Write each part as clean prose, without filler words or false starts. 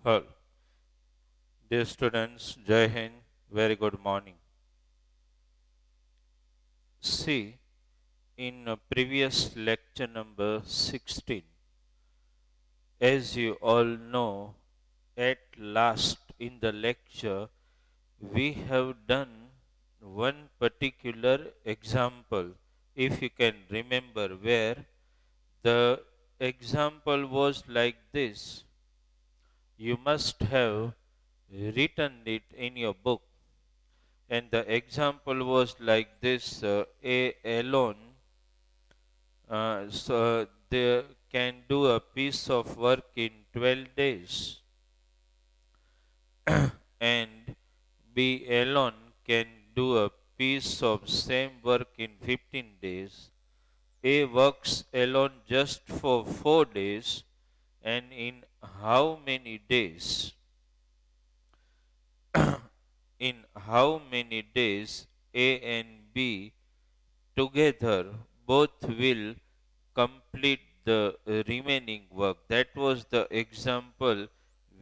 Well, dear students, Jai Hind, very good morning. See, in previous lecture number 16, as you all know, at last in the lecture, we have done one particular example, if you can remember, where the example was like this. You must have written it in your book. And the example was like this: A alone they can do a piece of work in 12 days, and B alone can do a piece of same work in 15 days. A works alone just for 4 days, and in how many days? In how many days A and B together both will complete the remaining work. That was the example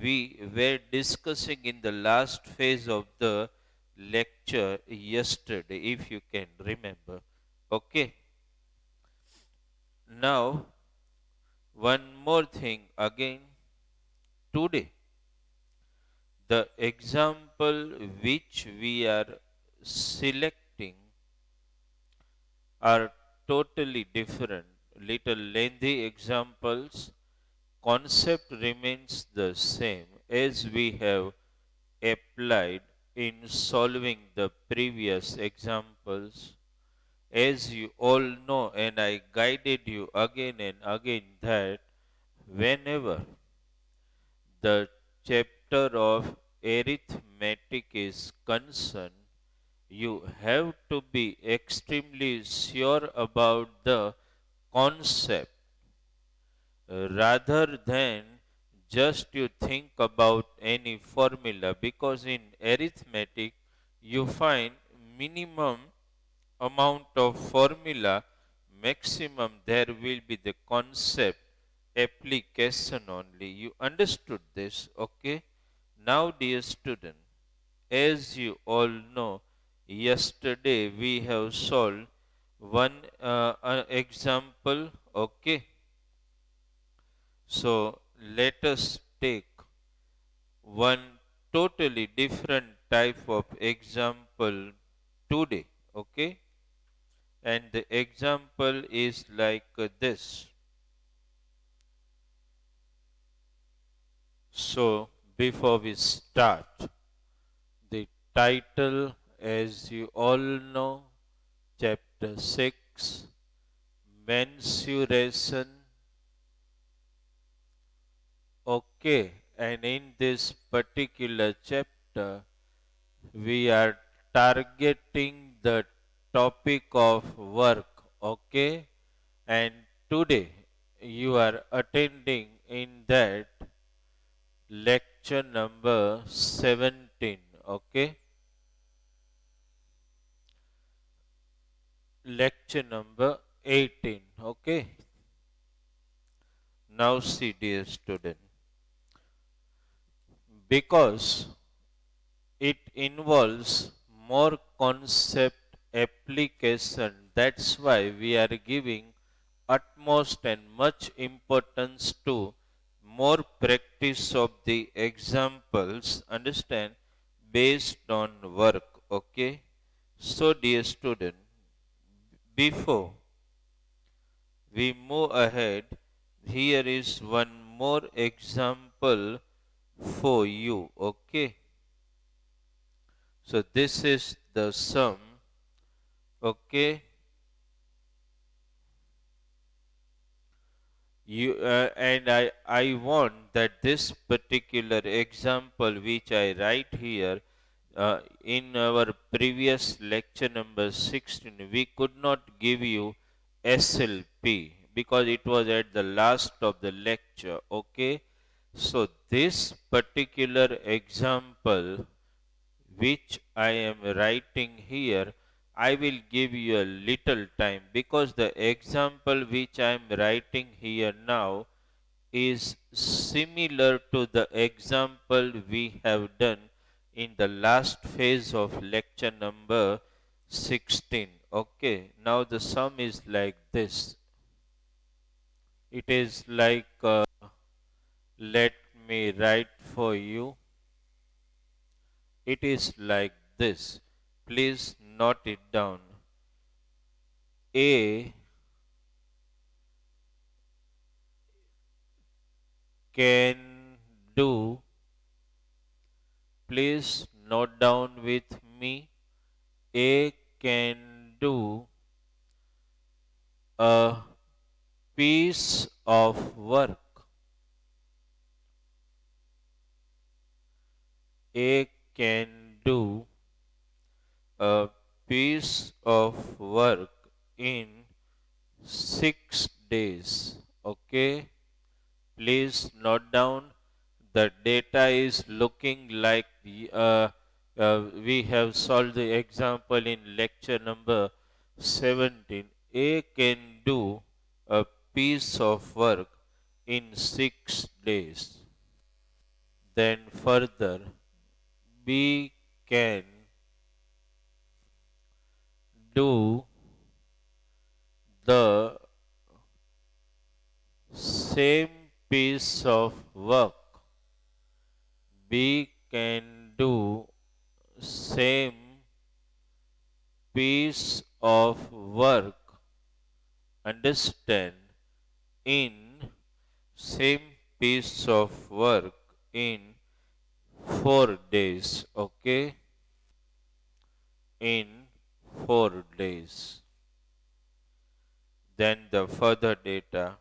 we were discussing in the last phase of the lecture yesterday, if you can remember. Okay. Now, one more thing again today. The example which we are selecting are totally different, little lengthy examples. Concept remains the same as we have applied in solving the previous examples. As you all know, and I guided you again and again, that whenever the chapter of arithmetic is concerned, you have to be extremely sure about the concept rather than just you think about any formula, because in arithmetic you find minimum amount of formula, maximum there will be the concept application only. You understood this? Okay. Now, dear student, as you all know, yesterday we have solved one example. Okay. So let us take one totally different type of example today. Okay. And the example is like this. So before we start, the title, as you all know, chapter 6, mensuration. Okay. And in this particular chapter, we are targeting the topic of work. Okay. And today you are attending in that lecture number 17. Okay. Lecture number 18. Okay. Now see, dear student, because it involves more concept application. That's why we are giving utmost and much importance to more practice of the examples, understand, based on work. Okay. So, dear student, before we move ahead, here is one more example for you. Okay. So this is the sum. Okay. I want that this particular example which I write here in our previous lecture number 16, we could not give you SLP because it was at the last of the lecture. Okay. So this particular example which I am writing here, I will give you a little time, because the example which I am writing here now is similar to the example we have done in the last phase of lecture number 16. Okay, now the sum is like this. It is like, let me write for you. It is like this. Please note it down. A can do, please note down with me. A can do a piece of work. A can do a piece of work in 6 days. Okay, please note down. The data is looking like we have solved the example in lecture number 17. A can do a piece of work in 6 days. Then further, B can do the same piece of work. B can do same piece of work, understand, in same piece of work in 4 days. Okay, in 4 days. Then the further data.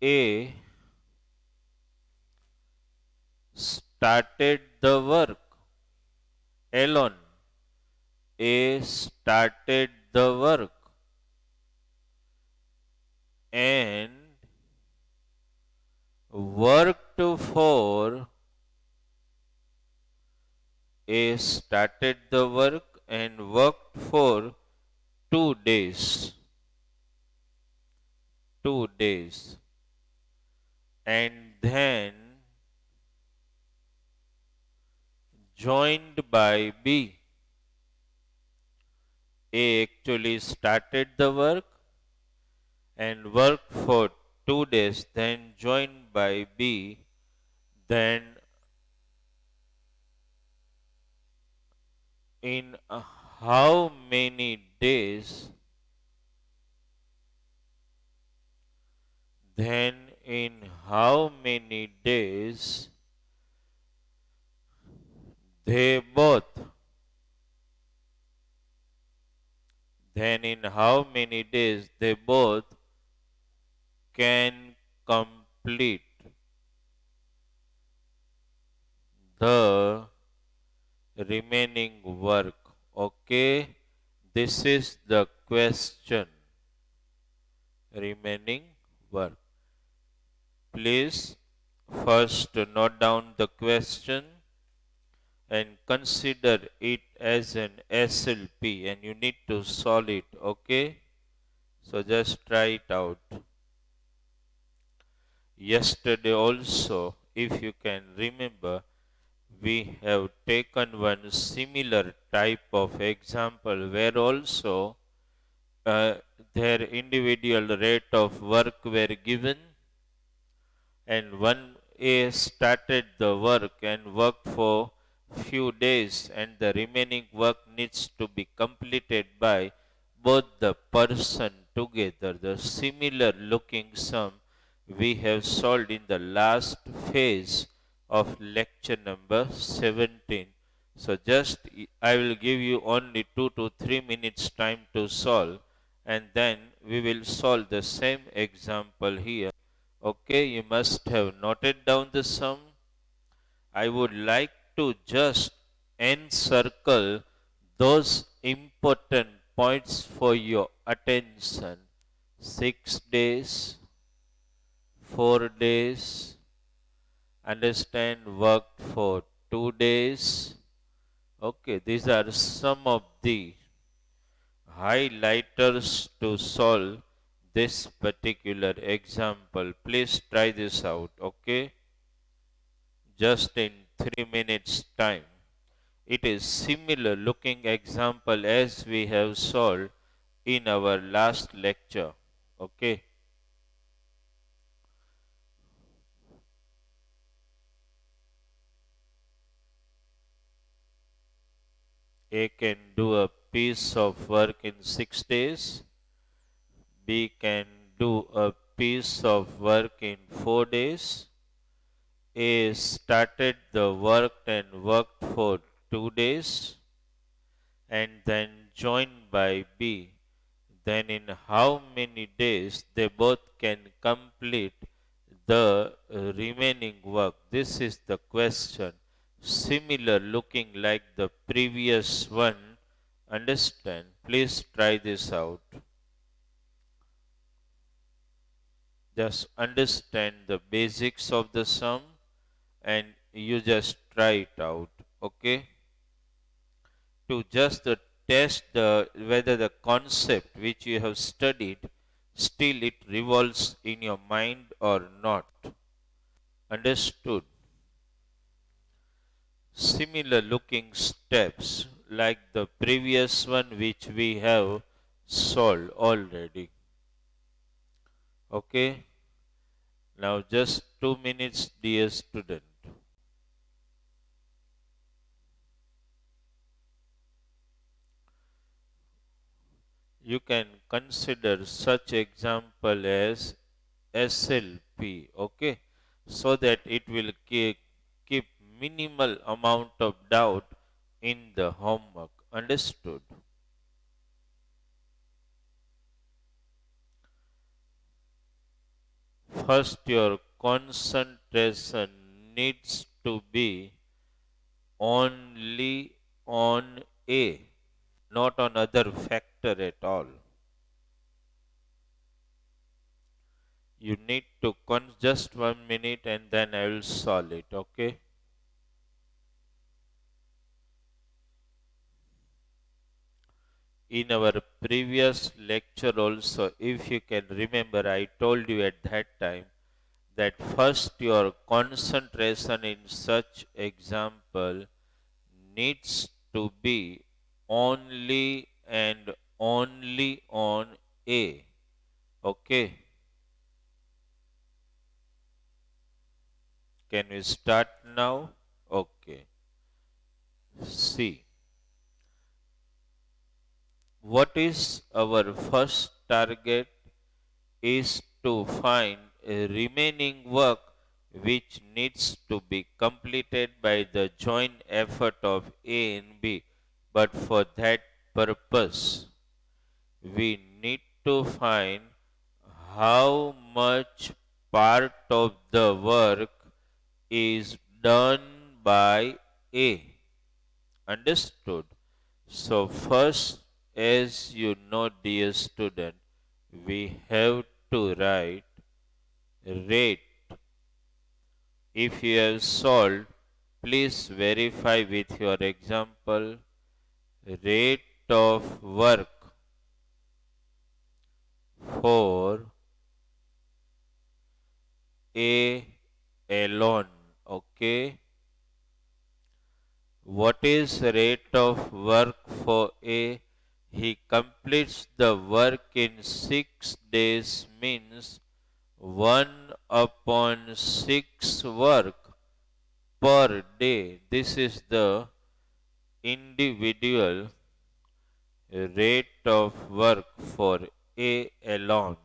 A started the work alone. A started the work and worked for, A started the work and worked for 2 days. 2 days. And then joined by B. A actually started the work and worked for 2 days, then joined by B, then in how many days, then in how many days they both, then in how many days they both can complete the remaining work. Okay, this is the question. Remaining work. Please first note down the question and consider it as an SLP, and you need to solve it. Okay, so just try it out. Yesterday also, if you can remember, we have taken one similar type of example where also uh, their individual rate of work were given, and one A started the work and worked for few days, and the remaining work needs to be completed by both the person together. The similar looking sum we have solved in the last phase of lecture number 17. So just I will give you only 2 to 3 minutes time to solve, and then we will solve the same example here. Okay, you must have noted down the sum. I would like to just encircle those important points for your attention. 6 days, 4 days, understand, worked for 2 days. Okay, these are some of the highlighters to solve this particular example. Please try this out, okay? Just in 3 minutes time. It is similar looking example as we have solved in our last lecture, okay? A can do a piece of work in 6 days. B can do a piece of work in 4 days. A started the work and worked for 2 days and then joined by B. Then in how many days they both can complete the remaining work? This is the question. Similar looking like the previous one. Understand? Please try this out. Just understand the basics of the sum and you just try it out. Okay? To just test whether the concept which you have studied still it revolves in your mind or not. Understood? Similar looking steps like the previous one which we have solved already. Okay? Now just 2 minutes, dear student. You can consider such example as SLP, okay, so that it will keep minimal amount of doubt in the homework. Understood? First, your concentration needs to be only on A, not on other factor at all. You need to just 1 minute and then I will solve it, okay? In our previous lecture also, if you can remember, I told you at that time that first your concentration in such example needs to be only and only on A. Okay. Can we start now? Okay. See. What is our first target is to find a remaining work which needs to be completed by the joint effort of A and B. But for that purpose, we need to find how much part of the work is done by A. Understood? So, first, as you know, dear student, we have to write rate. If you have solved, please verify with your example rate of work for A alone. Okay. What is rate of work for A? He completes the work in 6 days means 1 upon 6 work per day. This is the individual rate of work for A alone.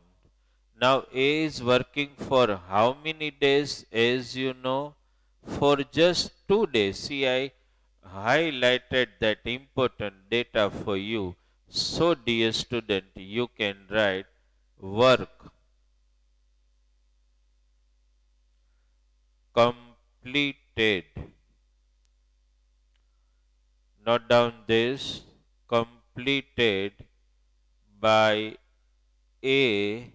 Now A is working for how many days? As you know, for just 2 days. See, I highlighted that important data for you. So, dear student, you can write work completed. Note down this completed by A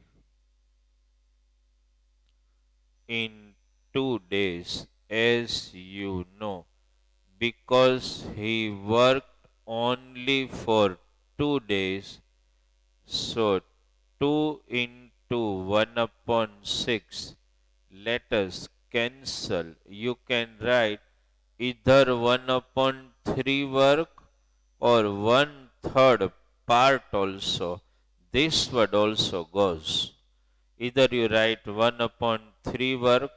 in 2 days, as you know, because he worked only for 2 days. So 2 into to 1 upon 6. Let us cancel. You can write either 1 upon 3 work or 1/3 part also. This word also goes. Either you write 1 upon 3 work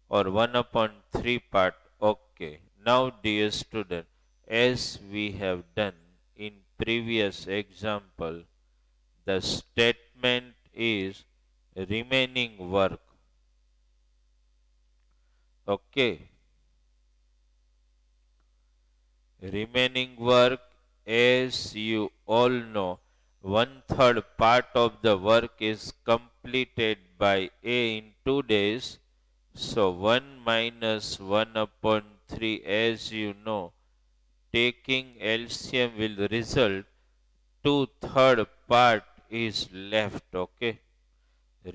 or 1 upon 3 part. Okay. Now, dear student, as we have done in previous example, the statement is remaining work. Okay. Remaining work, as you all know, 1/3 part of the work is completed by A in 2 days. So 1 minus 1 upon 3, as you know, taking LCM will result 2/3 part is left, okay,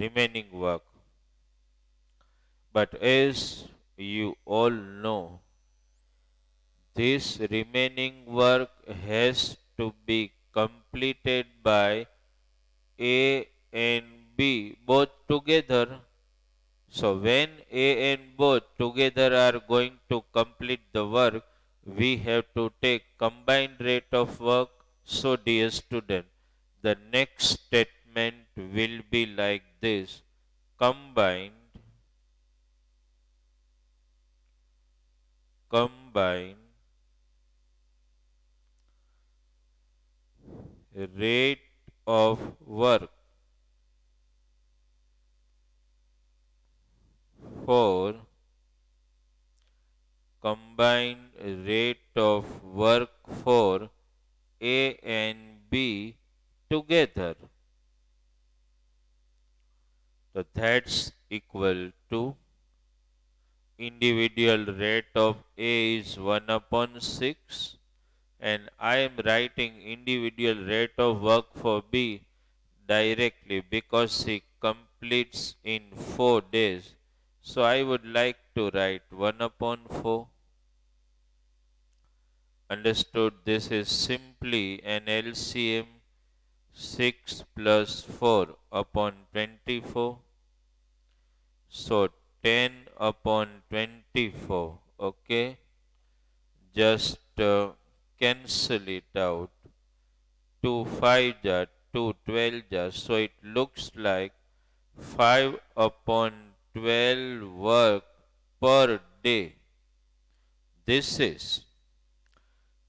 remaining work. But as you all know, this remaining work has to be completed by A and B both together. So when A and both together are going to complete the work, we have to take combined rate of work. So dear student, the next statement will be like this: combined rate of work for combined rate of work for A and B together. So that's equal to individual rate of A is 1 upon 6, and I am writing individual rate of work for B directly because he completes in 4 days. So I would like to write 1 upon 4. Understood? This is simply an LCM 6 plus 4 upon 24. So 10 upon 24. Okay. Just cancel it out. 2 5 ja, 2 12 ja. So it looks like 5 upon 12 work per day. This is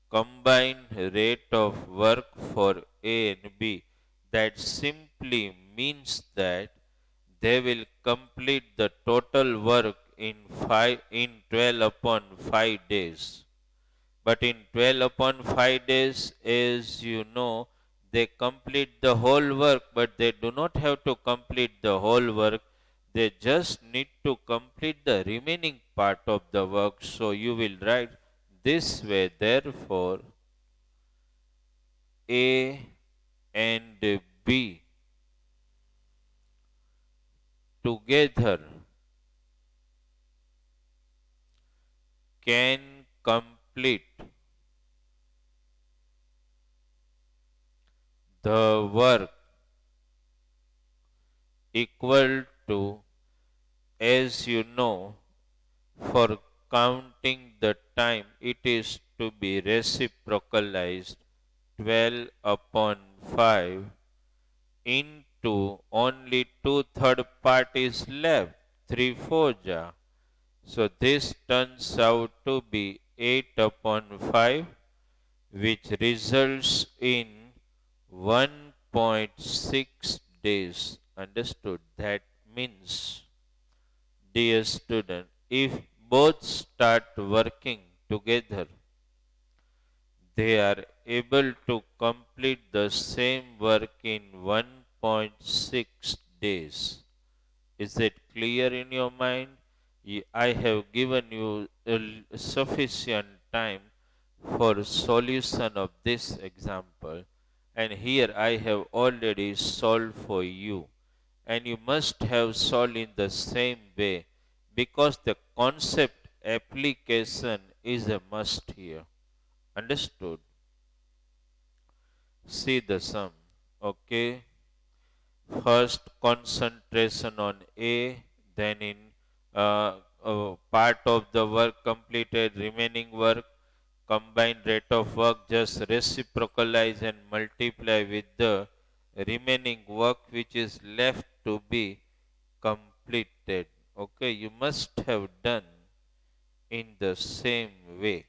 combined rate of work for A and B. That simply means that they will complete the total work in 12 upon 5 days. But in 12 upon 5 days, as you know, they complete the whole work, but they do not have to complete the whole work. They just need to complete the remaining part of the work. So you will write this way: therefore, A and B together can complete the work equal to, as you know, for counting the time, it is to be reciprocalized 12 upon 5 into only 2/3 part is left, 3 4 ja. So this turns out to be 8 upon 5, which results in 1.6 days. Understood? That means, dear student, if both start working together, they are able to complete the same work in 1.6 days. Is it clear in your mind? I have given you sufficient time for solution of this example, and here I have already solved for you, and you must have solved in the same way because the concept application is a must here. Understood? See the sum. Okay. First concentration on A, then in part of the work completed, remaining work, combined rate of work, just reciprocalize and multiply with the remaining work which is left to be completed. Okay, you must have done in the same way.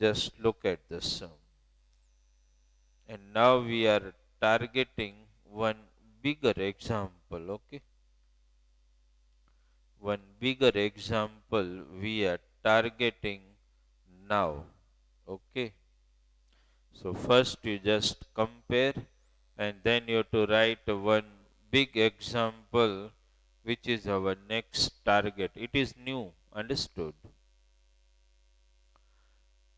Just look at the sum. And now we are targeting one bigger example. Okay, one bigger example we are targeting now. Okay, so first you just compare and then you have to write one big example which is our next target. It is new, understood?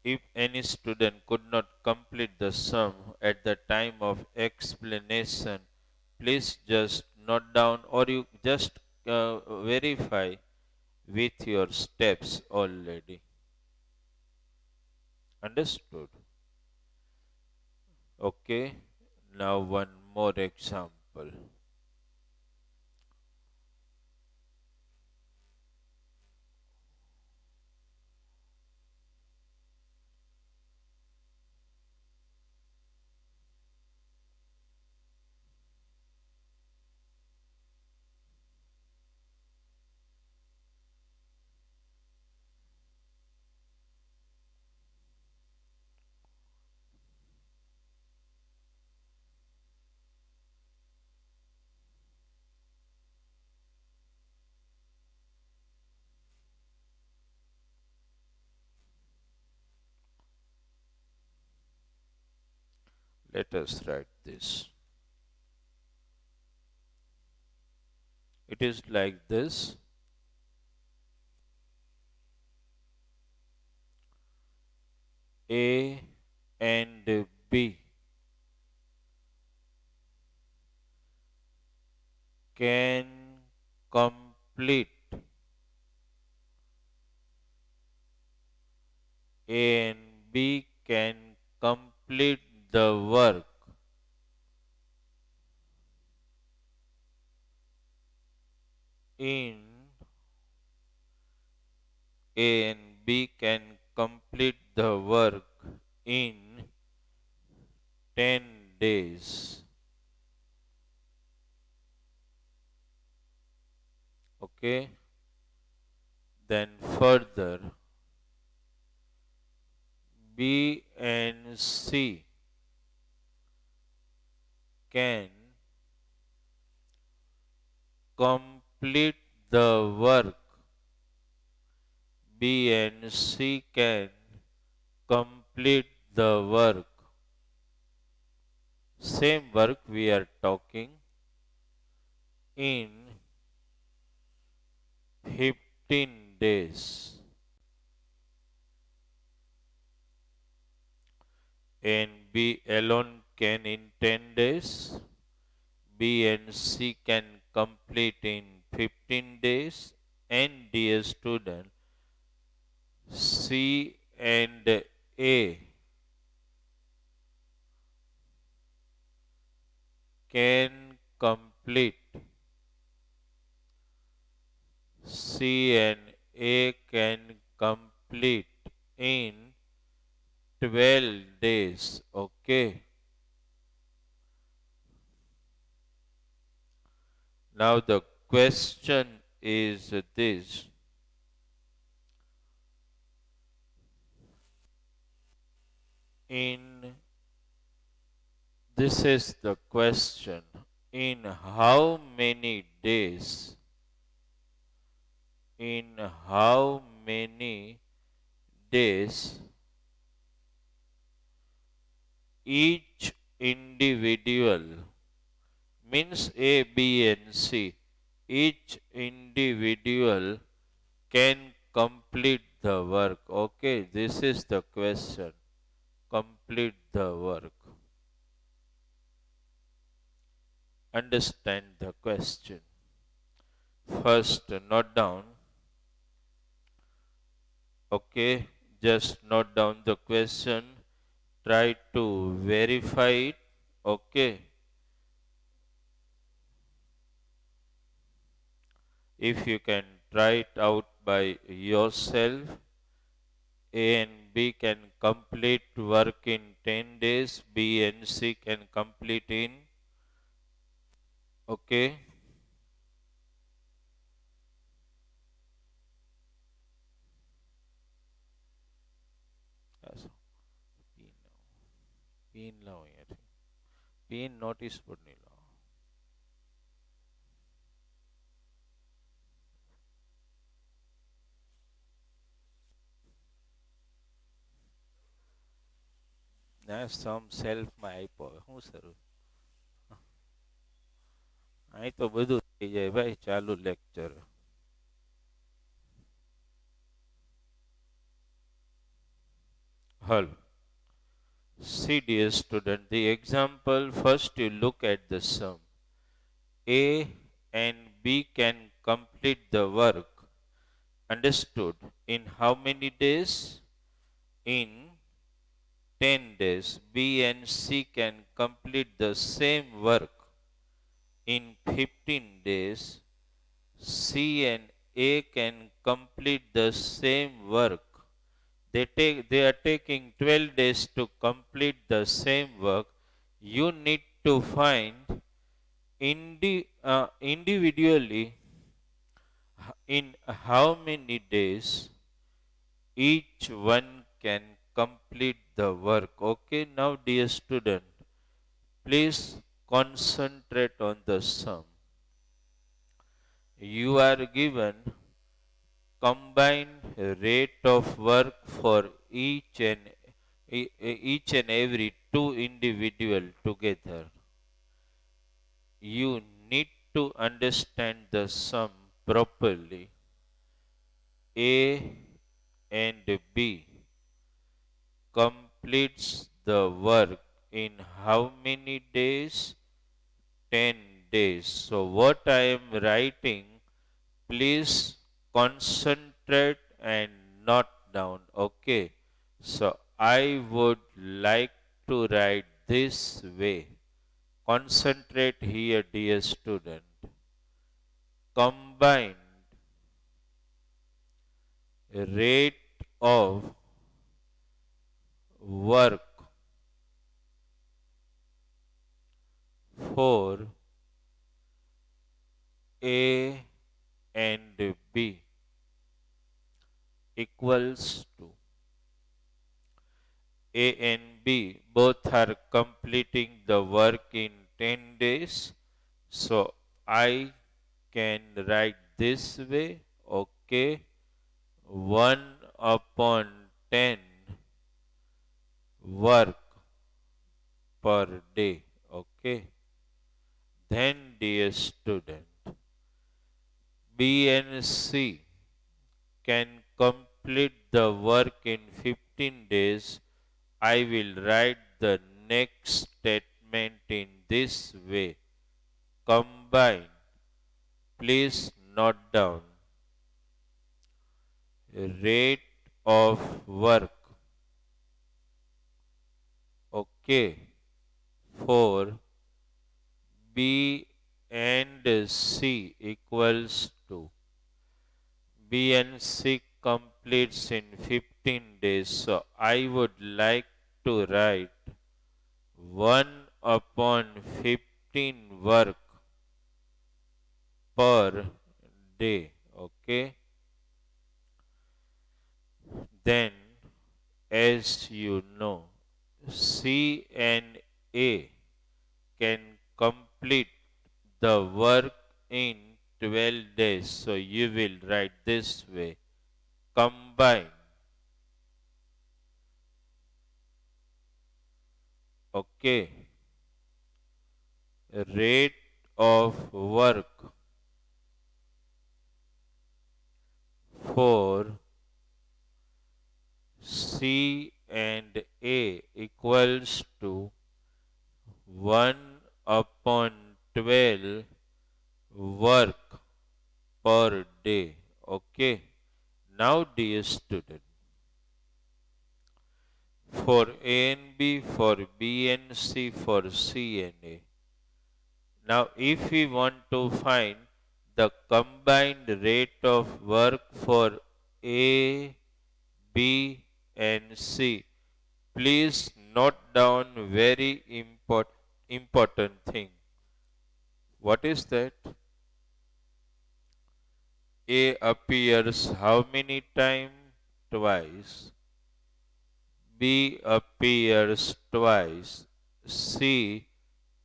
If any student could not complete the sum at the time of explanation, please just note down or you just verify with your steps already. Understood? Okay. Now one more example. Let us write this. It is like this. A and B can complete. A and B can complete the work in A and B can complete the work in 10 days. Okay. Then further, B and C can complete the work. B and C can complete the work. Same work we are talking in 15 days. And B alone can in 10 days. B and C can complete in 15 days. And dear student, C and A can complete. C and A can complete in 12 days. Okay. Now the question is this. In This is the question. In how many days? In how many days each individual means A, B, and C. Each individual can complete the work. Okay, this is the question. Complete the work. Understand the question. First, note down. Okay, just note down the question. Try to verify it Okay. If you can try it out by yourself, A and B can complete work in 10 days, B and C can complete in, okay. Yes. P now. P now here. P notice Purnila. Now some self માં આપ્યો શું sir અહીં તો બધું થઈ જાય ભાઈ ચાલુ લેક્ચર. હલ. See dear student, the example first you look at the sum. A and B can complete the work. Understood. In how many days? In 10 days. B and C can complete the same work in 15 days. C and A can complete the same work. They are taking 12 days to complete the same work. You need to find individually in how many days each one can complete the work. Okay, now dear student, please concentrate on the sum. You are given combined rate of work for each and every two individual together. You need to understand the sum properly. A and B completes the work in how many days? 10 days. So, what I am writing, please concentrate and note down. Okay. So, I would like to write this way. Concentrate here, dear student. Combined rate of work for A and B equals to A and B both are completing the work in 10 days. So I can write this way. Okay. 1 upon 10 work per day. Okay. Then, dear student, B and C can complete the work in 15 days. I will write the next statement in this way. Combine. Please note down. Rate of work. Okay. For B and C equals to B and C completes in 15 days. So I would like to write 1 upon 15 work per day. Okay. Then, as you know, C and A can complete the work in 12 days. So you will write this way. Combine. Okay. Rate of work for C and A equals to 1 upon 12 work per day. Okay. Now, dear student, for A and B, for B and C, for C and A. Now, if we want to find the combined rate of work for A, B, and C, please note down very important thing. What is that? A appears how many times? Twice. B appears twice. C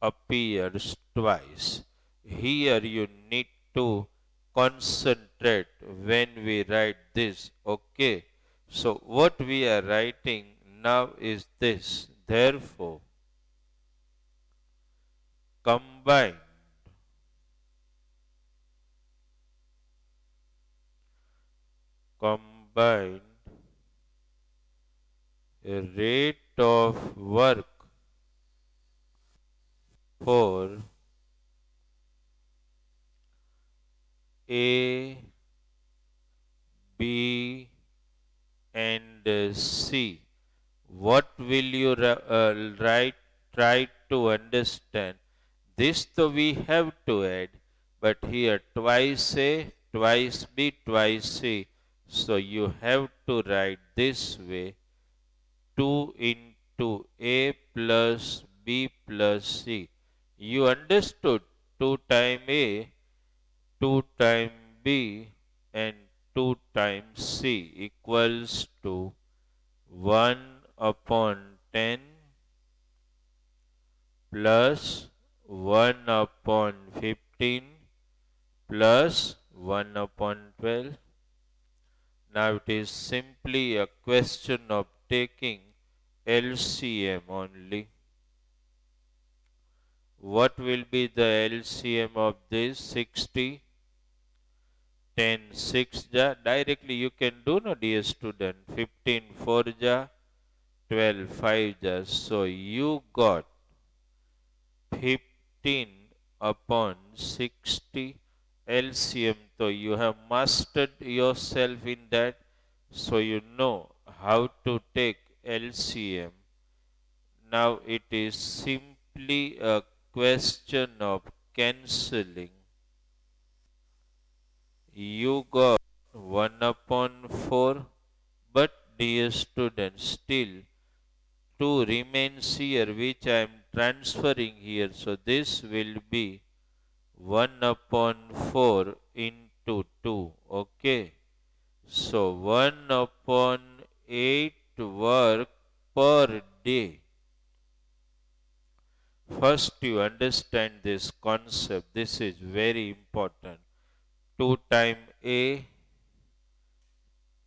appears twice. Here you need to concentrate when we write this. Okay. So what we are writing now is this. Therefore, combined combined rate of work for A, B, and C. What will you write? Try to understand. This though we have to add, but here twice A, twice B, twice C. So you have to write this way: 2 into A plus B plus C. You understood 2 times A, 2 times B, and 2 times C equals to 1 upon 10 plus 1 upon 15 plus 1 upon 12. Now it is simply a question of taking LCM only. What will be the LCM of this? 60. 10 6 ja. Directly you can do, no dear student. 15 4 ja. 12 5 ja. So you got 15 upon 60 LCM. So you have mastered yourself in that. So you know how to take LCM. Now it is simply a question of cancelling. You got 1 upon 4, but dear student, still 2 remains here, which I am transferring here. So this will be 1 upon 4 into 2. Okay. So 1 upon 8 work per day. First you understand this concept. This is very important. 2 times A,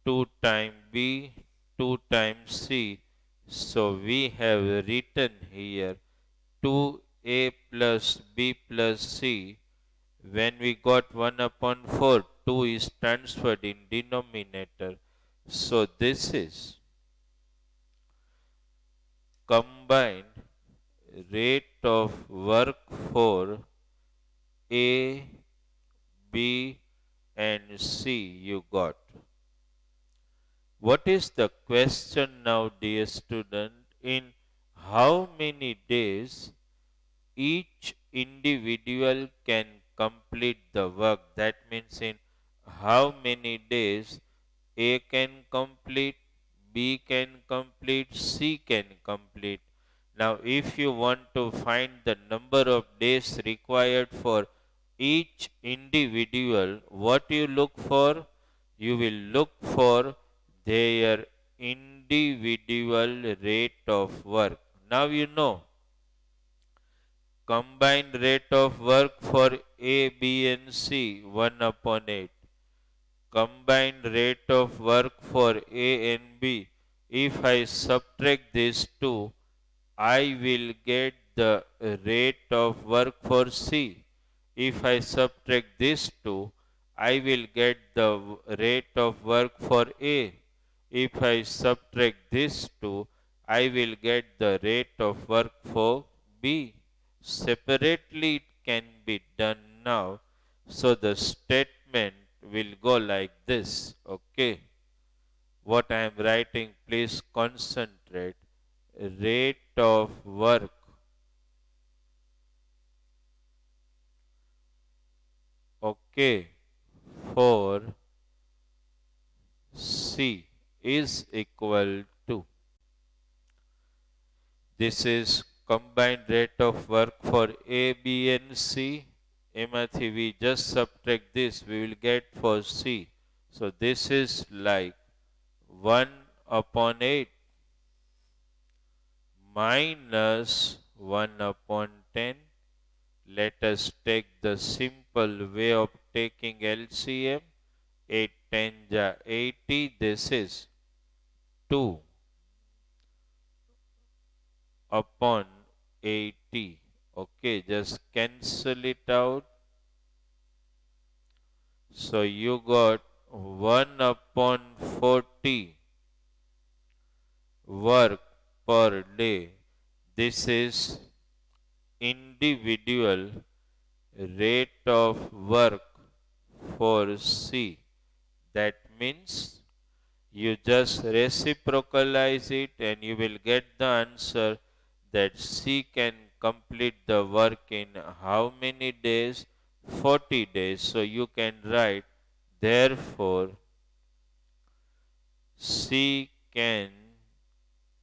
2 times B, 2 times C. So we have written here 2A plus B plus C. When we got 1 upon 4, 2 is transferred in denominator. So this is combined rate of work for A, B, and C you got. What is the question now, dear student? In how many days each individual can complete the work? That means in how many days A can complete, B can complete, C can complete. Now, if you want to find the number of days required for each individual, what you look for? You will look for their individual rate of work. Now you know combined rate of work for A, B, and C 1 upon 8. Combined rate of work for A and B. If I subtract these two, I will get the rate of work for C. If I subtract these two, I will get the rate of work for A. If I subtract these two, I will get the rate of work for B. Separately it can be done now. So the statement will go like this. Okay. What I am writing, please concentrate. rate of work okay for C is equal to, this is combined rate of work for A, B and C. એમાંથી we just subtract this, we will get for C. So this is like 1 upon 8 minus 1 upon 10. Let us take the simple way of taking LCM. 8 10 ja 80. This is 2 upon 80. Okay, just cancel it out. So you got 1 upon 40 work per day. This is individual rate of work for C. That means you just reciprocalize it and you will get the answer that C can complete the work in how many days? 40 days. So you can write, therefore, C can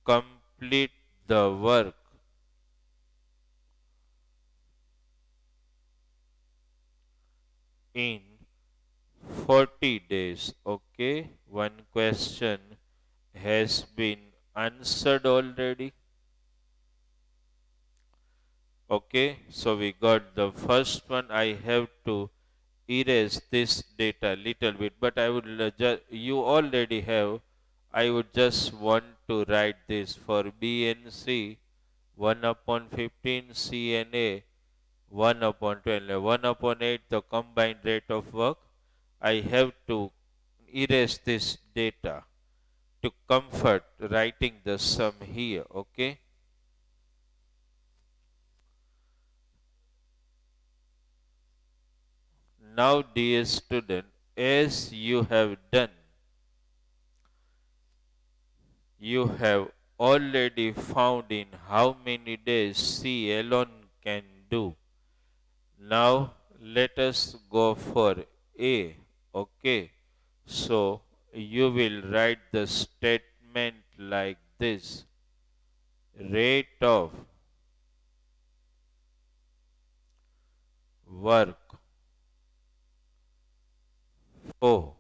complete the work in 40 days. Okay, one question has been answered already. Okay, so we got the first one. I have to erase this data little bit, but I would you already have. I would just want to write this for B and C, 1 upon 15, C and A, 1 upon 12, 1 upon 8, the combined rate of work. I have to erase this data to comfort writing the sum here. Okay. Now, dear student, as you have done, you have already found in how many days C alone can do. Now, let us go for A. Okay. So, you will write the statement like this. Rate of work for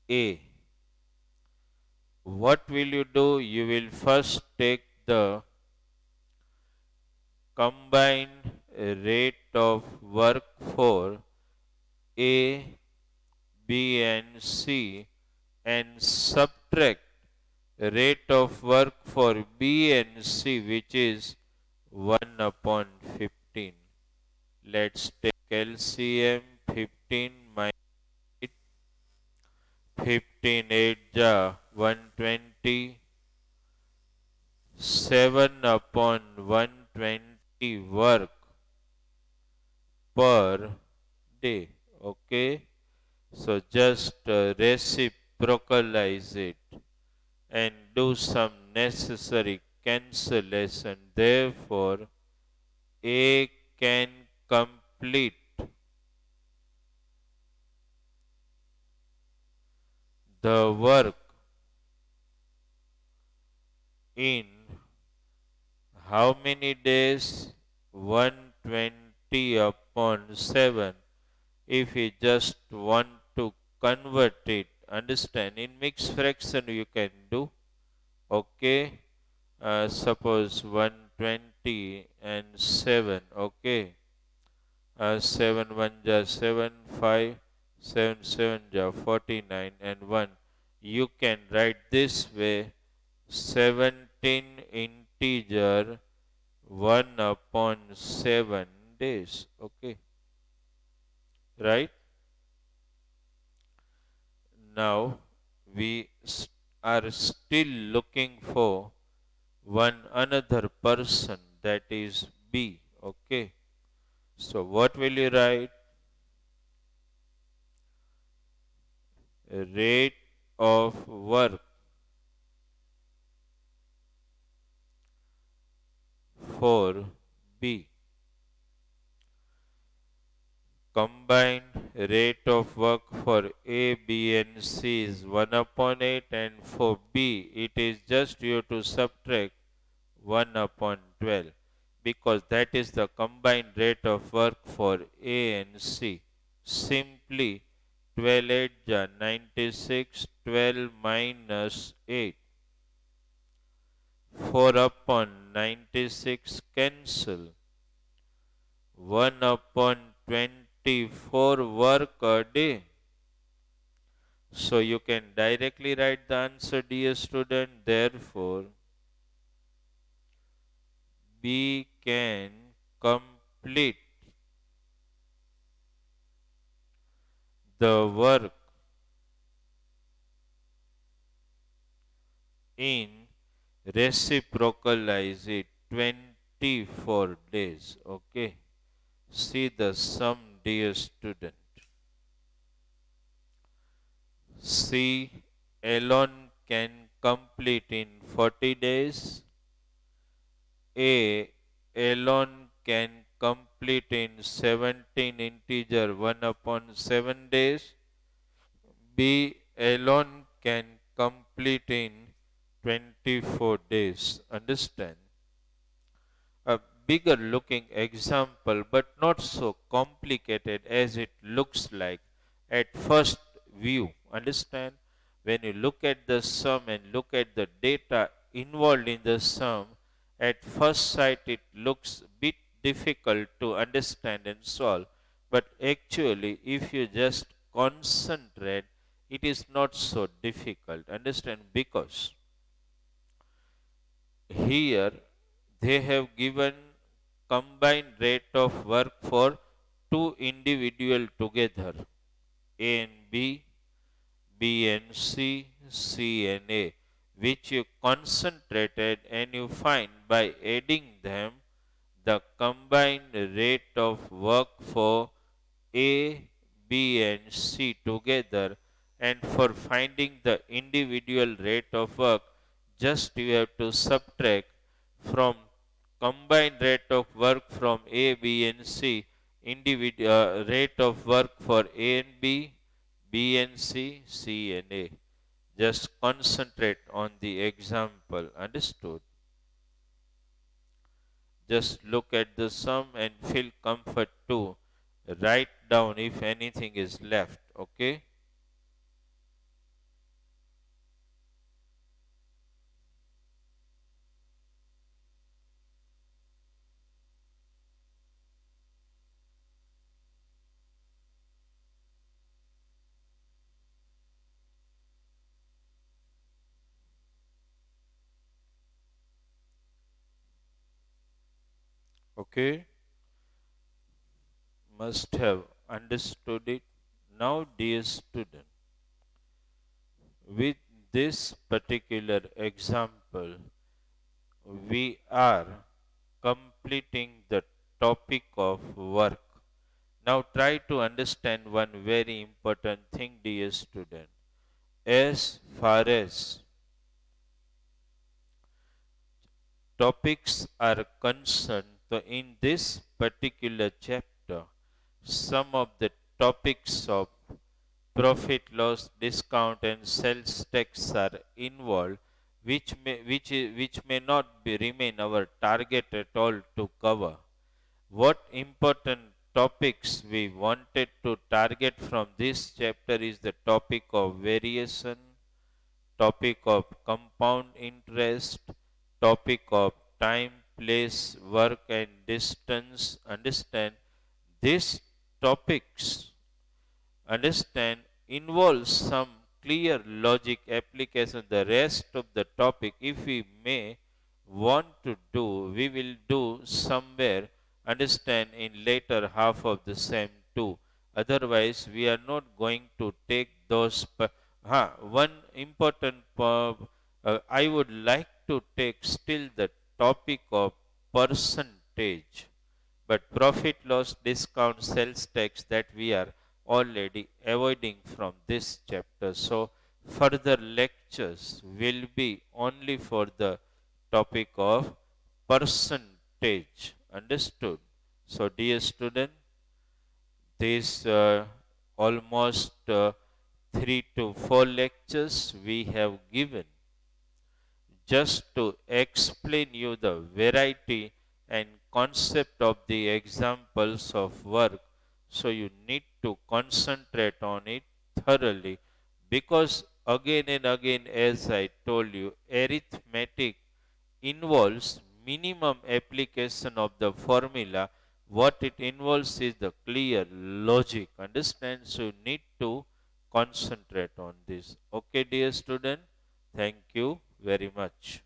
A. What will you do? You will first take the combined rate of work for A, B and C and subtract rate of work for B and C, which is 1 upon 15. Let's take LCM. 15 minus 8. 15 8 ja 120. 7 upon 120 work per day. Okay. So just reciprocalize it and do some necessary cancellation. Therefore, A can complete the work in how many days? 120 upon 7. If we just want to convert it, understand, in mixed fraction you can do. Okay. Suppose 120 and 7. Okay. 7 1 ja 7, 5, 7 7 ja 49 and 1. You can write this way, 17 integer 1 upon 7 days. Okay. Right? Now we are still looking for one another person, that is B. Okay. So what will you write? Rate of work for B. Combined rate of work for A, B and C is 1 upon 8, and for B it is just you have to subtract 1 upon 12, because that is the combined rate of work for A and C. Simply 12 8 ja 96, 12 minus 8. 4 upon 96 cancel. 1 upon 24 work a day. So you can directly write the answer, dear student. Therefore, B can complete the work in reciprocalize it 24 days. Okay. See the sum, dear student. C alone can complete in 40 days. A alone can complete in 17 integer 1 upon 7 days. B alone can complete in 24 days. Understand? A bigger looking example, but not so complicated as it looks like at first view. Understand? When you look at the sum and look at the data involved in the sum, at first sight it looks a bit difficult to understand and solve. But actually, if you just concentrate, it is not so difficult. Understand? Because here they have given combined rate of work for two individual together, A and B, B and C, C and A, which you concentrated and you find by adding them the combined rate of work for A, B and C together, and for finding the individual rate of work, just you have to subtract from combined rate of work from A, B and C, individual rate of work for A and B, B and C, C and A. Just concentrate on the example. Understood? Just look at the sum and feel comfort to write down if anything is left. Okay? Okay? Must have understood it. Now, dear student, with this particular example, we are completing the topic of work. Now, try to understand one very important thing, dear student. As far as topics are concerned, so in this particular chapter, some of the topics of profit, loss, discount, and sales tax are involved, which may not be remain our target at all to cover. What important topics we wanted to target from this chapter is the topic of variation, topic of compound interest, topic of time, place, work, and distance. Understand these topics, understand, involves some clear logic application. The rest of the topic, if we may want to do, we will do somewhere, understand, in later half of the same too. Otherwise, we are not going to take those. One important, I would like to take still the topic of percentage, but profit, loss, discount, sales tax, that we are already avoiding from this chapter. So, further lectures will be only for the topic of percentage. stage. Understood? So, dear student, this almost 3 to 4 lectures we have given just to explain you the variety and concept of the examples of work. So you need to concentrate on it thoroughly, because again and again, as I told you, arithmetic involves minimum application of the formula. What it involves is the clear logic. Understand? So you need to concentrate on this. Okay, dear student. Thank you very much.